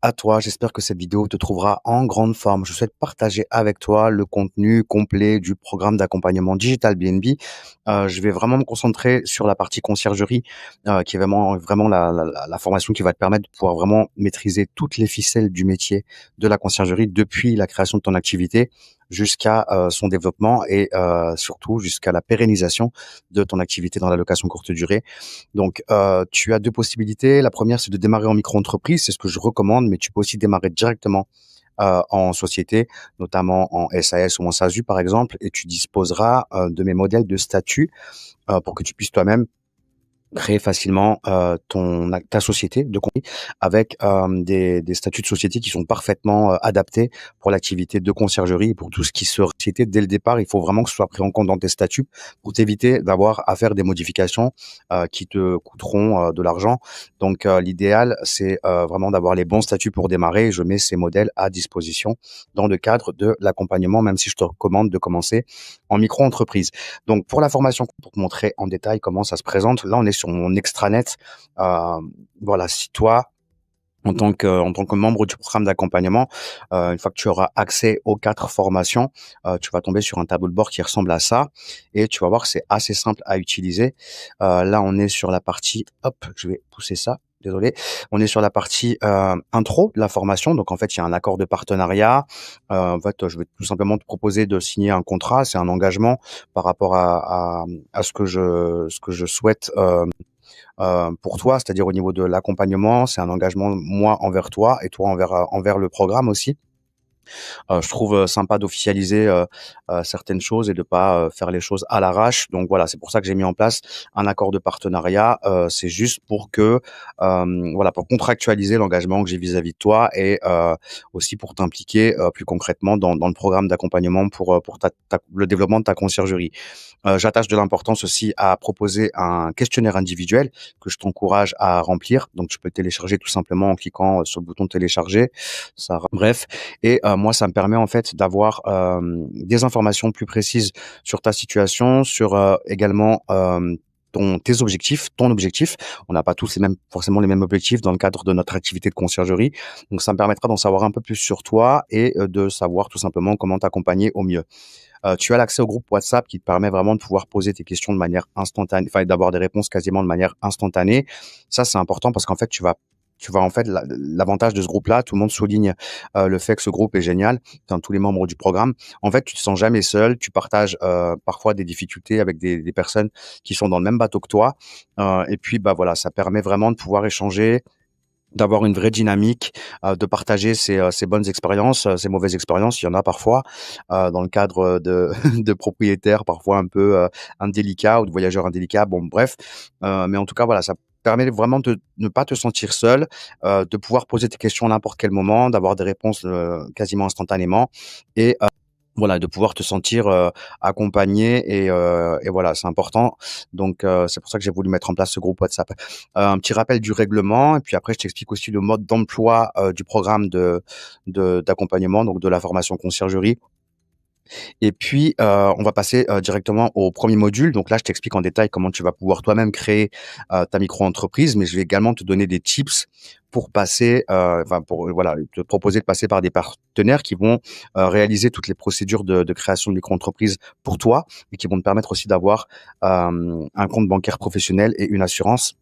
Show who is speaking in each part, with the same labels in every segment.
Speaker 1: à toi. J'espère que cette vidéo te trouvera en grande forme. Je souhaite partager avec toi le contenu complet du programme d'accompagnement Digital BNB. Je vais vraiment me concentrer sur la partie conciergerie, qui est vraiment la formation qui va te permettre de pouvoir vraiment maîtriser toutes les ficelles du métier de la conciergerie depuis la création de ton activité jusqu'à son développement et surtout jusqu'à la pérennisation de ton activité dans la location courte durée. Donc, tu as deux possibilités. La première, c'est de démarrer en micro-entreprise. C'est ce que je recommande, mais tu peux aussi démarrer directement en société, notamment en SAS ou en SASU, par exemple, et tu disposeras de mes modèles de statut pour que tu puisses toi-même créer facilement ta société de compagnie avec des statuts de société qui sont parfaitement adaptés pour l'activité de conciergerie et pour tout ce qui se société dès le départ. Il faut vraiment que ce soit pris en compte dans tes statuts pour t'éviter d'avoir à faire des modifications qui te coûteront de l'argent. Donc l'idéal, c'est vraiment d'avoir les bons statuts pour démarrer. Je mets ces modèles à disposition dans le cadre de l'accompagnement, même si je te recommande de commencer en micro-entreprise. Donc, pour la formation, pour te montrer en détail comment ça se présente, là, on est sur mon extranet. Euh, voilà, si toi, en tant que membre du programme d'accompagnement, une fois que tu auras accès aux 4 formations, tu vas tomber sur un tableau de bord qui ressemble à ça et tu vas voir que c'est assez simple à utiliser. Là, on est sur la partie, hop, je vais pousser ça. Désolé, on est sur la partie intro de la formation. Donc en fait, il y a un accord de partenariat. En fait, je vais tout simplement te proposer de signer un contrat. C'est un engagement par rapport à ce que je souhaite pour toi, c'est-à-dire au niveau de l'accompagnement, c'est un engagement moi envers toi et toi envers le programme aussi. Je trouve sympa d'officialiser certaines choses et de pas faire les choses à l'arrache. Donc voilà, c'est pour ça que j'ai mis en place un accord de partenariat. C'est juste pour que voilà, pour contractualiser l'engagement que j'ai vis-à-vis de toi et aussi pour t'impliquer plus concrètement dans le programme d'accompagnement pour le développement de ta conciergerie. J'attache de l'importance aussi à proposer un questionnaire individuel que je t'encourage à remplir. Donc tu peux le télécharger tout simplement en cliquant sur le bouton télécharger. Bref, et moi, ça me permet en fait d'avoir des informations plus précises sur ta situation, sur également tes objectifs, ton objectif. On n'a pas tous forcément les mêmes objectifs dans le cadre de notre activité de conciergerie. Donc, ça me permettra d'en savoir un peu plus sur toi et de savoir tout simplement comment t'accompagner au mieux. Tu as l'accès au groupe WhatsApp qui te permet vraiment de pouvoir poser tes questions de manière instantanée, enfin d'avoir des réponses quasiment de manière instantanée. Ça, c'est important parce qu'en fait, tu vas en fait l'avantage de ce groupe-là, tout le monde souligne le fait que ce groupe est génial, enfin, tous les membres du programme. En fait, tu te sens jamais seul, tu partages parfois des difficultés avec des personnes qui sont dans le même bateau que toi. Et puis bah voilà, ça permet vraiment de pouvoir échanger, d'avoir une vraie dynamique, de partager ses bonnes expériences, ses mauvaises expériences, il y en a parfois, dans le cadre de de propriétaires parfois un peu, indélicats ou de voyageurs indélicats. Bon bref, mais en tout cas voilà, ça permet vraiment de ne pas te sentir seul, de pouvoir poser tes questions à n'importe quel moment, d'avoir des réponses, quasiment instantanément et voilà, de pouvoir te sentir accompagné et voilà, c'est important. Donc c'est pour ça que j'ai voulu mettre en place ce groupe WhatsApp. Un petit rappel du règlement et puis après je t'explique aussi le mode d'emploi du programme d'accompagnement, donc de la formation conciergerie. Et puis, on va passer directement au premier module. Donc là, je t'explique en détail comment tu vas pouvoir toi-même créer ta micro-entreprise, mais je vais également te donner des tips pour passer, enfin pour voilà, te proposer de passer par des partenaires qui vont réaliser toutes les procédures de création de micro-entreprise pour toi et qui vont te permettre aussi d'avoir un compte bancaire professionnel et une assurance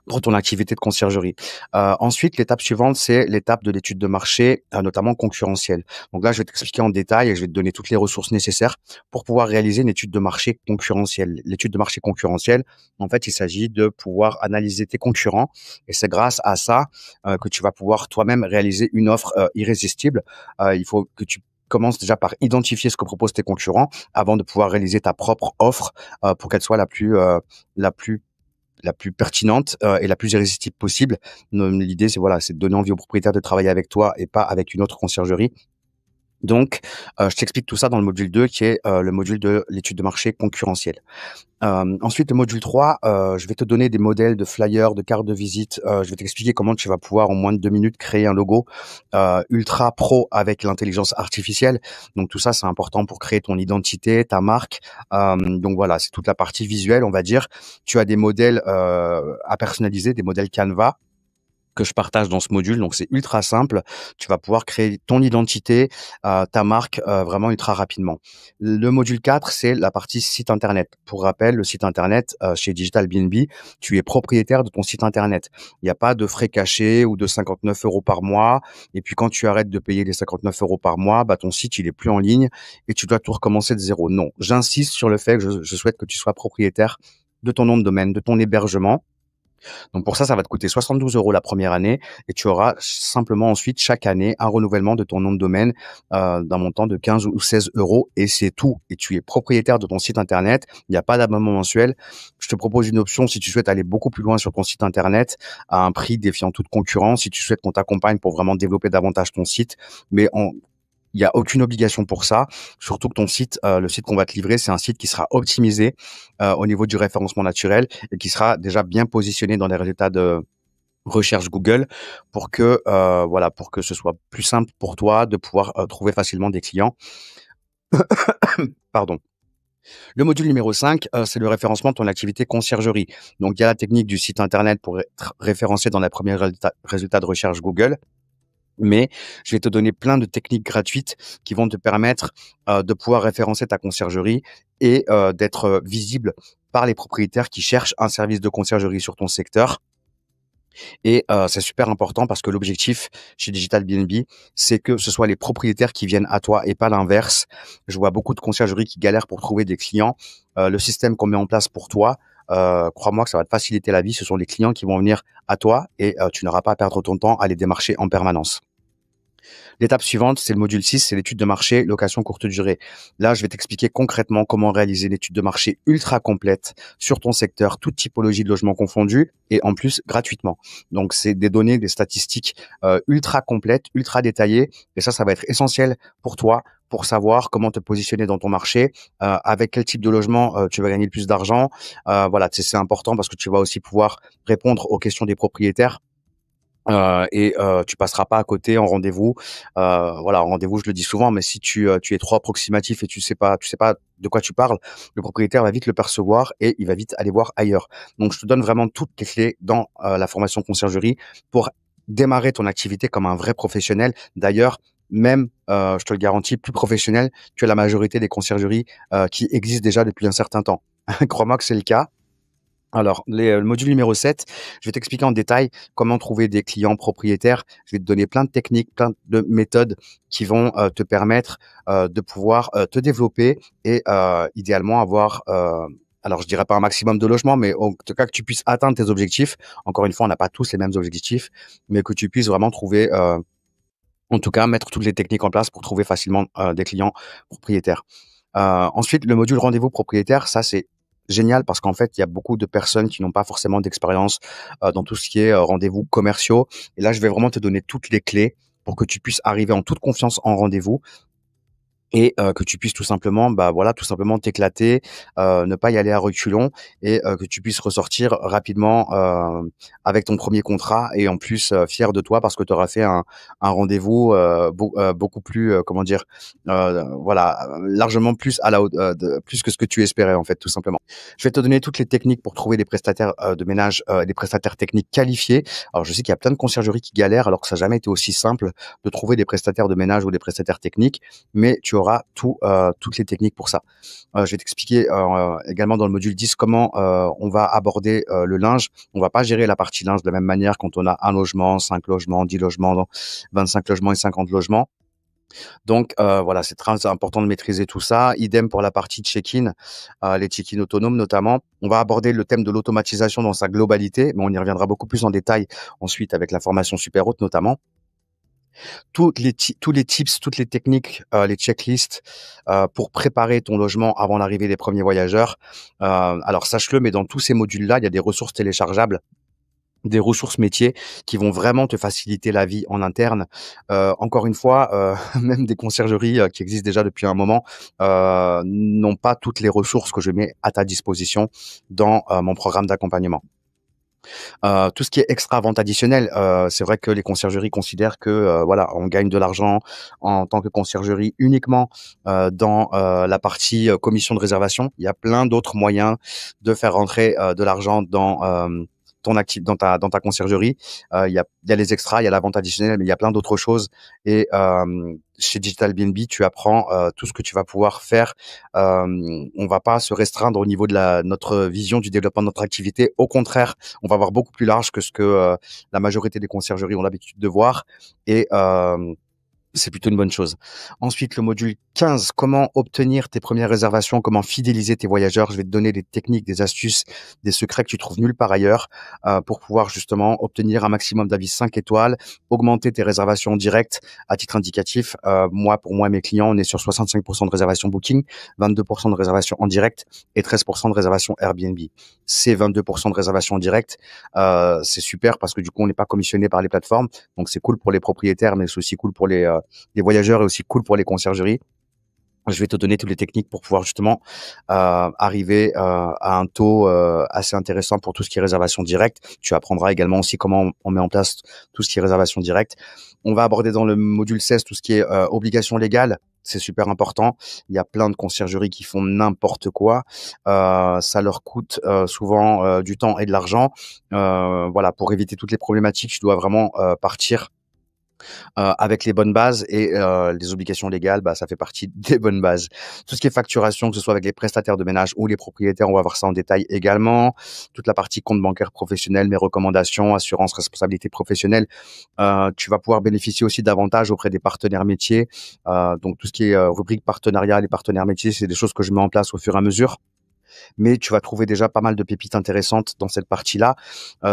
Speaker 1: pour ton activité de conciergerie. Ensuite, l'étape suivante, c'est l'étape de l'étude de marché, notamment concurrentielle. Donc là, je vais t'expliquer en détail et je vais te donner toutes les ressources nécessaires pour pouvoir réaliser une étude de marché concurrentielle. L'étude de marché concurrentielle, en fait, il s'agit de pouvoir analyser tes concurrents et c'est grâce à ça que tu vas pouvoir toi-même réaliser une offre irrésistible. Il faut que tu commences déjà par identifier ce que proposent tes concurrents avant de pouvoir réaliser ta propre offre pour qu'elle soit la plus la plus pertinente et la plus irrésistible possible. L'idée, c'est voilà, c'est de donner envie aux propriétaires de travailler avec toi et pas avec une autre conciergerie. Donc, je t'explique tout ça dans le module 2 qui est le module de l'étude de marché concurrentielle. Ensuite, le module 3, je vais te donner des modèles de flyers, de cartes de visite. Je vais t'expliquer comment tu vas pouvoir en moins de 2 minutes créer un logo ultra pro avec l'intelligence artificielle. Donc tout ça, c'est important pour créer ton identité, ta marque. Donc voilà, c'est toute la partie visuelle, on va dire. Tu as des modèles à personnaliser, des modèles Canva que je partage dans ce module. Donc, c'est ultra simple. Tu vas pouvoir créer ton identité, ta marque, vraiment ultra rapidement. Le module 4, c'est la partie site internet. Pour rappel, le site internet, chez Digital BNB, tu es propriétaire de ton site internet. Il n'y a pas de frais cachés ou de 59 € par mois. Et puis, quand tu arrêtes de payer les 59 € par mois, bah, ton site, il est plus en ligne et tu dois tout recommencer de zéro. Non, j'insiste sur le fait que je souhaite que tu sois propriétaire de ton nom de domaine, de ton hébergement. Donc pour ça, ça va te coûter 72 € la première année et tu auras simplement ensuite chaque année un renouvellement de ton nom de domaine d'un montant de 15 ou 16 € et c'est tout. Et tu es propriétaire de ton site internet. Il n'y a pas d'abonnement mensuel. Je te propose une option si tu souhaites aller beaucoup plus loin sur ton site internet à un prix défiant toute concurrence. Si tu souhaites qu'on t'accompagne pour vraiment développer davantage ton site, mais il y a aucune obligation pour ça, surtout que ton site, le site qu'on va te livrer, c'est un site qui sera optimisé au niveau du référencement naturel et qui sera déjà bien positionné dans les résultats de recherche Google pour que voilà, pour que ce soit plus simple pour toi de pouvoir trouver facilement des clients. Pardon. Le module numéro 5, c'est le référencement de ton activité conciergerie. Donc il y a la technique du site internet pour être référencé dans les premiers résultats de recherche Google. Mais je vais te donner plein de techniques gratuites qui vont te permettre de pouvoir référencer ta conciergerie et d'être visible par les propriétaires qui cherchent un service de conciergerie sur ton secteur. Et c'est super important parce que l'objectif chez Digital BNB, c'est que ce soit les propriétaires qui viennent à toi et pas l'inverse. Je vois beaucoup de conciergeries qui galèrent pour trouver des clients. Le système qu'on met en place pour toi, crois-moi que ça va te faciliter la vie. Ce sont les clients qui vont venir à toi et tu n'auras pas à perdre ton temps à les démarcher en permanence. L'étape suivante, c'est le module 6, c'est l'étude de marché, location courte durée. Là, je vais t'expliquer concrètement comment réaliser une étude de marché ultra complète sur ton secteur, toute typologie de logement confondue et en plus gratuitement. Donc, c'est des données, des statistiques ultra complètes, ultra détaillées et ça va être essentiel pour toi pour savoir comment te positionner dans ton marché, avec quel type de logement tu vas gagner le plus d'argent. Voilà, c'est important parce que tu vas aussi pouvoir répondre aux questions des propriétaires. Tu passeras pas à côté en rendez-vous. Voilà, en rendez-vous, je le dis souvent, mais si tu es trop approximatif et tu sais pas de quoi tu parles, le propriétaire va vite le percevoir et il va vite aller voir ailleurs. Donc, je te donne vraiment toutes les clés dans la formation conciergerie pour démarrer ton activité comme un vrai professionnel. D'ailleurs, même, je te le garantis, plus professionnel que la majorité des conciergeries qui existent déjà depuis un certain temps. Crois-moi que c'est le cas. Alors, le module numéro 7, je vais t'expliquer en détail comment trouver des clients propriétaires. Je vais te donner plein de techniques, plein de méthodes qui vont te permettre de pouvoir te développer et idéalement avoir, alors je dirais pas un maximum de logements, mais en tout cas que tu puisses atteindre tes objectifs. Encore une fois, on n'a pas tous les mêmes objectifs, mais que tu puisses vraiment trouver, en tout cas, mettre toutes les techniques en place pour trouver facilement des clients propriétaires. Ensuite, le module rendez-vous propriétaire, ça c'est génial parce qu'en fait, il y a beaucoup de personnes qui n'ont pas forcément d'expérience dans tout ce qui est rendez-vous commerciaux. Et là, je vais vraiment te donner toutes les clés pour que tu puisses arriver en toute confiance en rendez-vous et que tu puisses tout simplement, bah, voilà, tout simplement t'éclater, ne pas y aller à reculons et que tu puisses ressortir rapidement, avec ton premier contrat et en plus, fier de toi parce que tu auras fait un rendez-vous, beaucoup plus, comment dire? Voilà, largement plus à la haute de plus que ce que tu espérais, en fait, tout simplement. Je vais te donner toutes les techniques pour trouver des prestataires, de ménage, des prestataires techniques qualifiés. Alors je sais qu'il y a plein de conciergeries qui galèrent alors que ça n'a jamais été aussi simple de trouver des prestataires de ménage ou des prestataires techniques, mais tu auras toutes les techniques pour ça. Je vais t'expliquer également dans le module 10 comment on va aborder le linge. On va pas gérer la partie linge de la même manière quand on a un logement, 5 logements, 10 logements, 25 logements et 50 logements. Donc voilà, c'est très important de maîtriser tout ça. Idem pour la partie check-in, les check-in autonomes notamment. On va aborder le thème de l'automatisation dans sa globalité, mais on y reviendra beaucoup plus en détail ensuite avec la formation super haute notamment. Tous les tips, toutes les techniques, les checklists pour préparer ton logement avant l'arrivée des premiers voyageurs. Alors sache-le, mais dans tous ces modules-là, il y a des ressources téléchargeables, des ressources métiers qui vont vraiment te faciliter la vie en interne. Encore une fois, même des conciergeries qui existent déjà depuis un moment n'ont pas toutes les ressources que je mets à ta disposition dans mon programme d'accompagnement. Tout ce qui est extra vente additionnelle, c'est vrai que les conciergeries considèrent que voilà, on gagne de l'argent en tant que conciergerie uniquement dans la partie commission de réservation. Il y a plein d'autres moyens de faire rentrer de l'argent dans ta conciergerie. Il y a les extras, il y a la vente additionnelle, mais il y a plein d'autres choses. Et chez Digital BNB, tu apprends tout ce que tu vas pouvoir faire. On va pas se restreindre au niveau de notre vision du développement de notre activité. Au contraire, on va voir beaucoup plus large que ce que la majorité des conciergeries ont l'habitude de voir. Et c'est plutôt une bonne chose. Ensuite, le module 15, comment obtenir tes premières réservations, comment fidéliser tes voyageurs. Je vais te donner des techniques, des astuces, des secrets que tu trouves nulle part ailleurs pour pouvoir justement obtenir un maximum d'avis 5 étoiles, augmenter tes réservations directes. À titre indicatif, pour moi, mes clients, on est sur 65% de réservations Booking, 22% de réservations en direct et 13% de réservations Airbnb. Ces 22% de réservations en direct, c'est super parce que du coup, on n'est pas commissionné par les plateformes. Donc, c'est cool pour les propriétaires, mais c'est aussi cool pour les voyageurs et aussi cool pour les conciergeries. Je vais te donner toutes les techniques pour pouvoir justement arriver à un taux assez intéressant pour tout ce qui est réservation directe. Tu apprendras également aussi comment on met en place tout ce qui est réservation directe. On va aborder dans le module 16 tout ce qui est obligation légale. C'est super important. Il y a plein de conciergeries qui font n'importe quoi. Ça leur coûte souvent du temps et de l'argent. Voilà, pour éviter toutes les problématiques, tu dois vraiment partir avec les bonnes bases et les obligations légales, bah, ça fait partie des bonnes bases. Tout ce qui est facturation, que ce soit avec les prestataires de ménage ou les propriétaires, on va voir ça en détail également. Toute la partie compte bancaire professionnel, mes recommandations, assurance, responsabilité professionnelle. Tu vas pouvoir bénéficier aussi d'avantages auprès des partenaires métiers. Donc tout ce qui est rubrique partenariat, les partenaires métiers, c'est des choses que je mets en place au fur et à mesure. Mais tu vas trouver déjà pas mal de pépites intéressantes dans cette partie-là.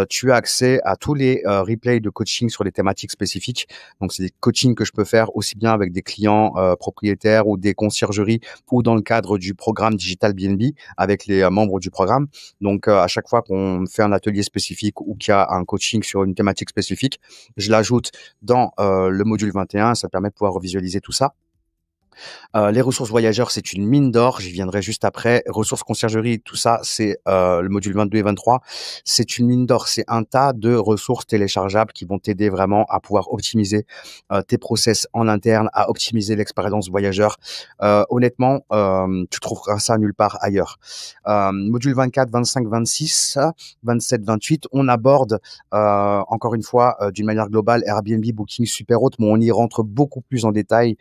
Speaker 1: Tu as accès à tous les replays de coaching sur les thématiques spécifiques. Donc, c'est des coachings que je peux faire aussi bien avec des clients propriétaires ou des conciergeries ou dans le cadre du programme Digital BNB avec les membres du programme. Donc, à chaque fois qu'on fait un atelier spécifique ou qu'il y a un coaching sur une thématique spécifique, je l'ajoute dans le module 21. Ça permet de pouvoir revisualiser tout ça. Les ressources voyageurs, c'est une mine d'or. J'y viendrai juste après. Ressources conciergerie, tout ça, c'est le module 22 et 23. C'est une mine d'or. C'est un tas de ressources téléchargeables qui vont t'aider vraiment à pouvoir optimiser tes process en interne, à optimiser l'expérience voyageur. Honnêtement, tu trouveras ça nulle part ailleurs. Module 24, 25, 26, 27, 28, on aborde encore une fois d'une manière globale Airbnb, Booking, Superhôte, mais on y rentre beaucoup plus en détail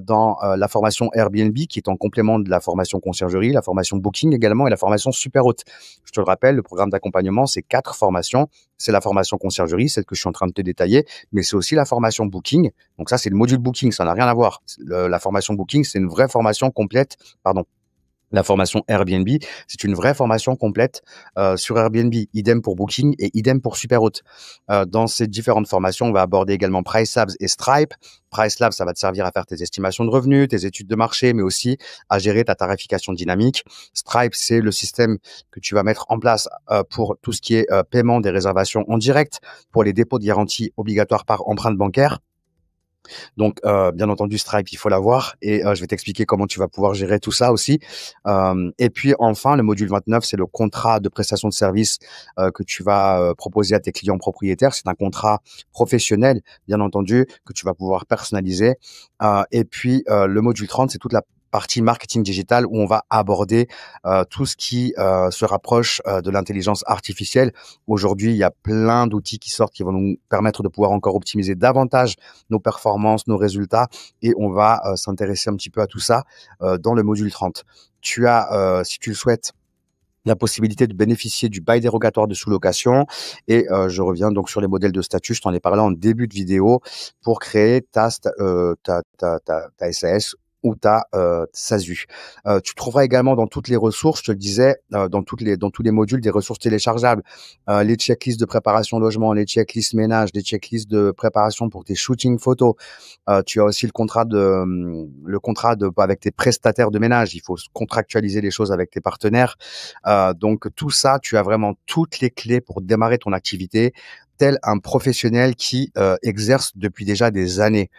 Speaker 1: dans la formation Airbnb qui est en complément de la formation conciergerie, la formation Booking également et la formation Superhôte. Je te le rappelle, le programme d'accompagnement, c'est 4 formations. C'est la formation conciergerie, celle que je suis en train de te détailler, mais c'est aussi la formation Booking. Donc ça, c'est le module Booking, ça n'a rien à voir. La formation Booking, c'est une vraie formation complète, pardon. La formation Airbnb, c'est une vraie formation complète sur Airbnb. Idem pour Booking et idem pour Superhôte. Dans ces différentes formations, on va aborder également PriceLabs et Stripe. PriceLabs, ça va te servir à faire tes estimations de revenus, tes études de marché, mais aussi à gérer ta tarification dynamique. Stripe, c'est le système que tu vas mettre en place pour tout ce qui est paiement des réservations en direct, pour les dépôts de garantie obligatoires par empreinte bancaire. Donc, bien entendu, Stripe, il faut l'avoir et je vais t'expliquer comment tu vas pouvoir gérer tout ça aussi. Et puis, enfin, le module 29, c'est le contrat de prestation de service que tu vas proposer à tes clients propriétaires. C'est un contrat professionnel, bien entendu, que tu vas pouvoir personnaliser. Et puis, le module 30, c'est toute la partie marketing digital où on va aborder tout ce qui se rapproche de l'intelligence artificielle. Aujourd'hui, il y a plein d'outils qui sortent qui vont nous permettre de pouvoir encore optimiser davantage nos performances, nos résultats et on va s'intéresser un petit peu à tout ça dans le module 30. Tu as, si tu le souhaites, la possibilité de bénéficier du bail dérogatoire de sous-location et je reviens donc sur les modèles de statut. Je t'en ai parlé en début de vidéo pour créer ta SAS ou ta SASU. Tu trouveras également dans toutes les ressources, je te le disais, dans tous les modules, des ressources téléchargeables, les checklists de préparation logement, les checklists ménage, les checklists de préparation pour tes shootings photos. Tu as aussi le contrat avec tes prestataires de ménage. Il faut contractualiser les choses avec tes partenaires. Donc tout ça, tu as vraiment toutes les clés pour démarrer ton activité, tel un professionnel qui exerce depuis déjà des années.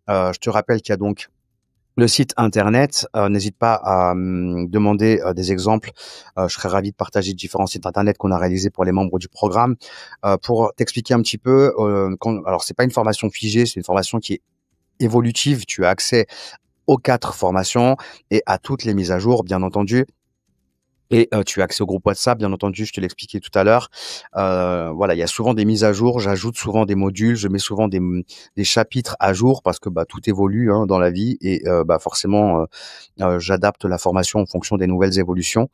Speaker 1: Je te rappelle qu'il y a donc le site internet. N'hésite pas à demander des exemples. Je serais ravi de partager différents sites internet qu'on a réalisés pour les membres du programme. Pour t'expliquer un petit peu, alors c'est pas une formation figée, c'est une formation qui est évolutive. Tu as accès aux 4 formations et à toutes les mises à jour, bien entendu. Et tu as accès au groupe WhatsApp, bien entendu, je te l'expliquais tout à l'heure. Voilà, il y a souvent des mises à jour, j'ajoute souvent des modules, je mets souvent des chapitres à jour parce que, bah, tout évolue, hein, dans la vie et bah, forcément, j'adapte la formation en fonction des nouvelles évolutions.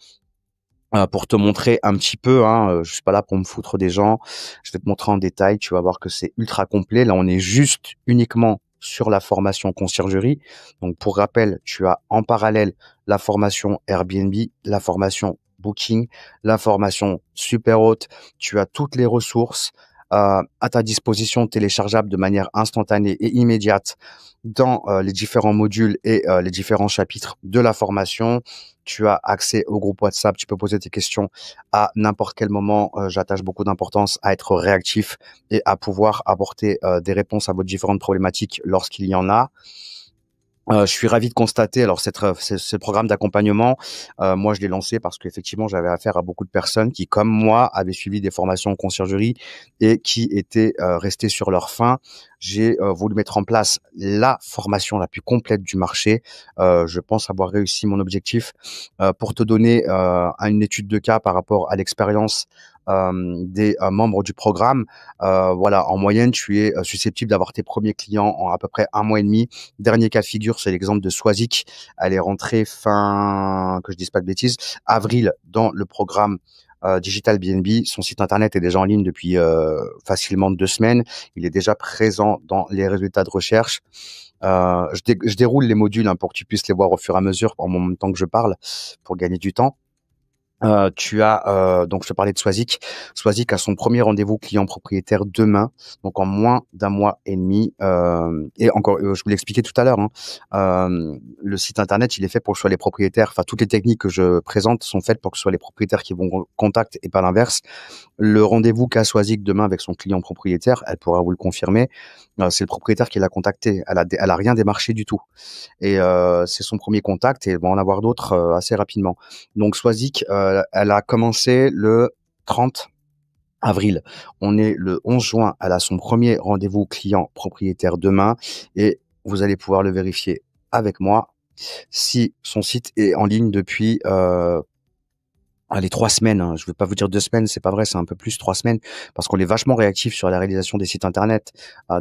Speaker 1: Pour te montrer un petit peu, hein, je suis pas là pour me foutre des gens. Je vais te montrer en détail, tu vas voir que c'est ultra complet. Là, on est juste uniquement sur la formation conciergerie. Donc pour rappel, tu as en parallèle la formation Airbnb, la formation Booking, la formation Superhôte. Tu as toutes les ressources à ta disposition, téléchargeables de manière instantanée et immédiate dans les différents modules et les différents chapitres de la formation. Tu as accès au groupe WhatsApp, tu peux poser tes questions à n'importe quel moment. J'attache beaucoup d'importance à être réactif et à pouvoir apporter des réponses à vos différentes problématiques lorsqu'il y en a. Je suis ravi de constater, alors ce programme d'accompagnement, moi je l'ai lancé parce qu'effectivement j'avais affaire à beaucoup de personnes qui, comme moi, avaient suivi des formations en conciergerie et qui étaient restées sur leur faim. J'ai voulu mettre en place la formation la plus complète du marché. Je pense avoir réussi mon objectif. Pour te donner une étude de cas par rapport à l'expérience des membres du programme, voilà, en moyenne, tu es susceptible d'avoir tes premiers clients en à peu près 1 mois et demi. Dernier cas de figure, c'est l'exemple de Swazik. Elle est rentrée fin, que je dise pas de bêtises, avril dans le programme Digital BNB. Son site internet est déjà en ligne depuis facilement 2 semaines. Il est déjà présent dans les résultats de recherche. Je déroule les modules, hein, pour que tu puisses les voir au fur et à mesure en même temps que je parle, pour gagner du temps. Tu as donc je te parlais de Swazik. Swazik a son premier rendez-vous client propriétaire demain, donc en moins d'1 mois et demi. Et encore, je vous l'ai expliqué tout à l'heure, hein, le site internet, il est fait pour que ce soit les propriétaires. Enfin, toutes les techniques que je présente sont faites pour que ce soit les propriétaires qui vont contact et pas l'inverse. Le rendez-vous qu'a Swazik demain avec son client propriétaire, elle pourra vous le confirmer. C'est le propriétaire qui l'a contacté. Elle a rien démarché du tout. Et c'est son premier contact et elle va en avoir d'autres assez rapidement. Donc Swazik, elle a commencé le 30 avril. On est le 11 juin. Elle a son premier rendez-vous client propriétaire demain et vous allez pouvoir le vérifier avec moi si son site est en ligne depuis allez, 3 semaines, hein. Je ne vais pas vous dire 2 semaines, c'est pas vrai, c'est un peu plus, 3 semaines, parce qu'on est vachement réactif sur la réalisation des sites internet.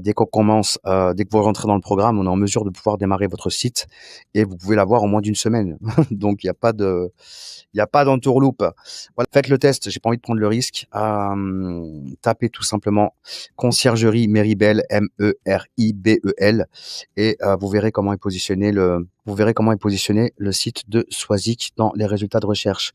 Speaker 1: Dès qu'on commence, dès que vous rentrez dans le programme, on est en mesure de pouvoir démarrer votre site et vous pouvez l'avoir en moins d'1 semaine. Donc il y a pas d'entourloupe. Voilà, faites le test. J'ai pas envie de prendre le risque. Tapez tout simplement conciergerie Meribel, Meribel, et vous verrez comment est positionné le site de Swazik dans les résultats de recherche.